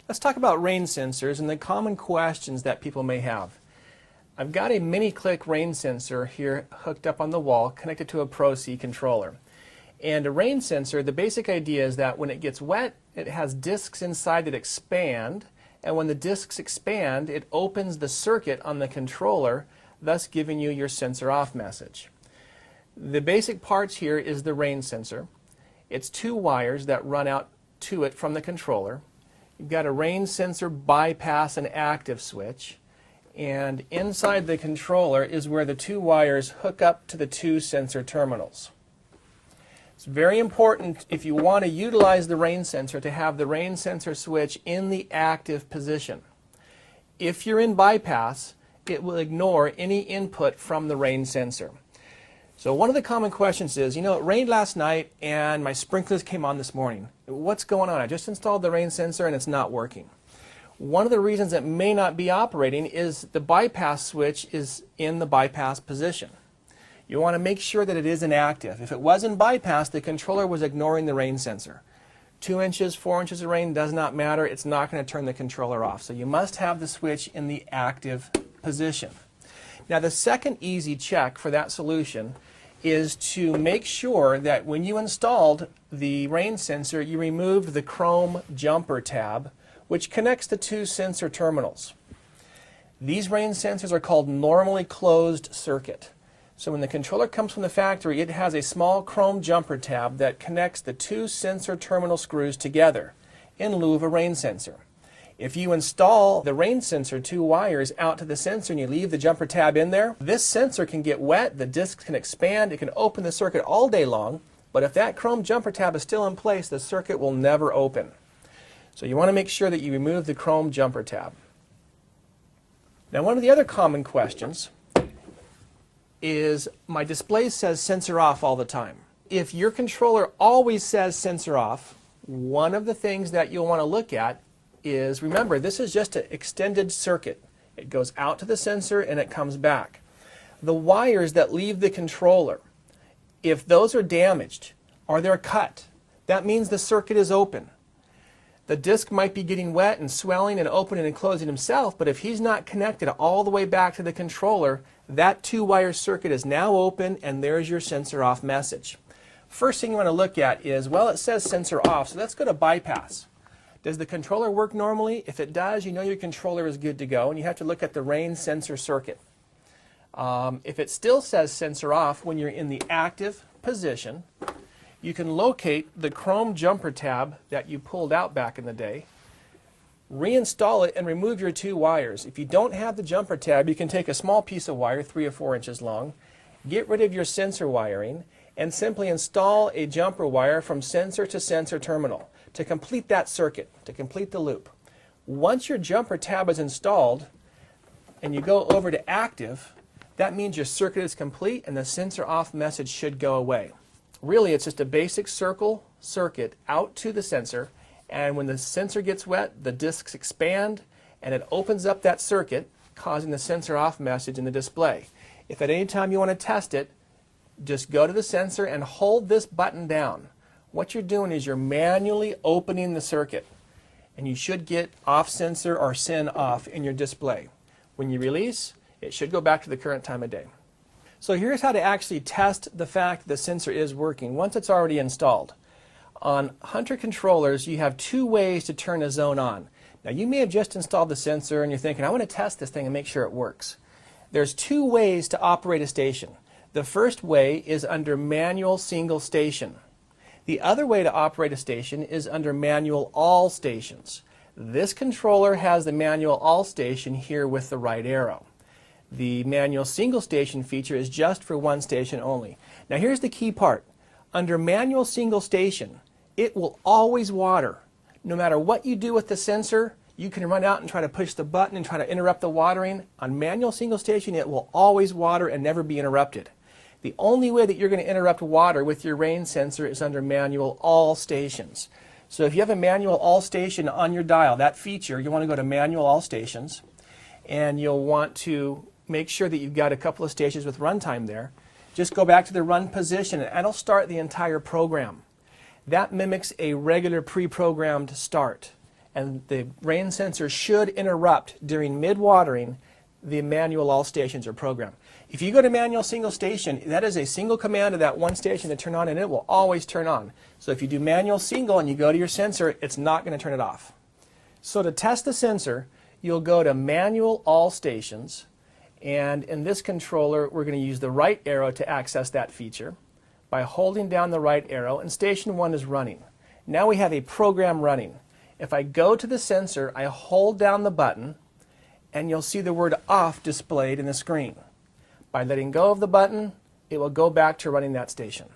Let's talk about rain sensors and the common questions that people may have. I've got a mini-click rain sensor here hooked up on the wall connected to a Pro C controller. And a rain sensor, the basic idea is that when it gets wet, it has discs inside that expand, and when the discs expand, it opens the circuit on the controller, thus giving you your sensor off message. The basic parts here is the rain sensor. It's two wires that run out to it from the controller. You've got a rain sensor bypass and active switch, and inside the controller is where the two wires hook up to the two sensor terminals. It's very important if you want to utilize the rain sensor to have the rain sensor switch in the active position. If you're in bypass, it will ignore any input from the rain sensor. So one of the common questions is, it rained last night and my sprinklers came on this morning. What's going on? I just installed the rain sensor and it's not working. One of the reasons it may not be operating is the bypass switch is in the bypass position. You want to make sure that it is inactive. If it was in bypass, the controller was ignoring the rain sensor. 2 inches, 4 inches of rain does not matter. It's not going to turn the controller off. So you must have the switch in the active position. Now the second easy check for that solution is to make sure that when you installed the rain sensor, you removed the chrome jumper tab, which connects the two sensor terminals. These rain sensors are called normally closed circuit. So when the controller comes from the factory, it has a small chrome jumper tab that connects the two sensor terminal screws together in lieu of a rain sensor. If you install the rain sensor two wires out to the sensor and you leave the jumper tab in there, this sensor can get wet, the discs can expand, it can open the circuit all day long, but if that chrome jumper tab is still in place, the circuit will never open. So you want to make sure that you remove the chrome jumper tab. Now one of the other common questions is, my display says sensor off all the time. If your controller always says sensor off, one of the things that you'll want to look at is, remember, this is just an extended circuit. It goes out to the sensor and it comes back. The wires that leave the controller, if those are damaged or they're cut, that means the circuit is open. The disc might be getting wet and swelling and opening and closing himself, but if he's not connected all the way back to the controller, that two-wire circuit is now open and there's your sensor off message. First thing you want to look at is, well, it says sensor off, so let's go to bypass. Does the controller work normally? If it does, you know your controller is good to go, and you have to look at the rain sensor circuit. If it still says sensor off when you're in the active position, you can locate the chrome jumper tab that you pulled out back in the day, reinstall it, and remove your two wires. If you don't have the jumper tab, you can take a small piece of wire, 3 or 4 inches long, get rid of your sensor wiring, and simply install a jumper wire from sensor to sensor terminal to complete that circuit, to complete the loop. Once your jumper tab is installed and you go over to active, that means your circuit is complete and the sensor off message should go away. Really, it's just a basic circle circuit out to the sensor, and when the sensor gets wet, the discs expand and it opens up that circuit, causing the sensor off message in the display. If at any time you want to test it, just go to the sensor and hold this button down. What you're doing is you're manually opening the circuit, and you should get off sensor or SYN off in your display. When you release, it should go back to the current time of day. So here's how to actually test the fact that the sensor is working once it's already installed. On Hunter controllers, you have two ways to turn a zone on. Now you may have just installed the sensor and you're thinking, I want to test this thing and make sure it works. There's two ways to operate a station. The first way is under manual single station. The other way to operate a station is under manual all stations. This controller has the manual all station here with the right arrow. The manual single station feature is just for one station only. Now here's the key part. Under manual single station, it will always water. No matter what you do with the sensor, you can run out and try to push the button and try to interrupt the watering. On manual single station, it will always water and never be interrupted. The only way that you're going to interrupt water with your rain sensor is under manual all stations. So if you have a manual all station on your dial, that feature, you want to go to manual all stations, and you'll want to make sure that you've got a couple of stations with runtime there. Just go back to the run position and it'll start the entire program. That mimics a regular pre-programmed start. and the rain sensor should interrupt during mid-watering the manual all stations are programmed. If you go to manual single station, that is a single command of that one station to turn on, and it will always turn on. So if you do manual single and you go to your sensor, it's not going to turn it off. So to test the sensor, you'll go to manual all stations, and in this controller we're going to use the right arrow to access that feature by holding down the right arrow, and station 1 is running. Now we have a program running. If I go to the sensor, I hold down the button, and you'll see the word off displayed in the screen. By letting go of the button, it will go back to running that station.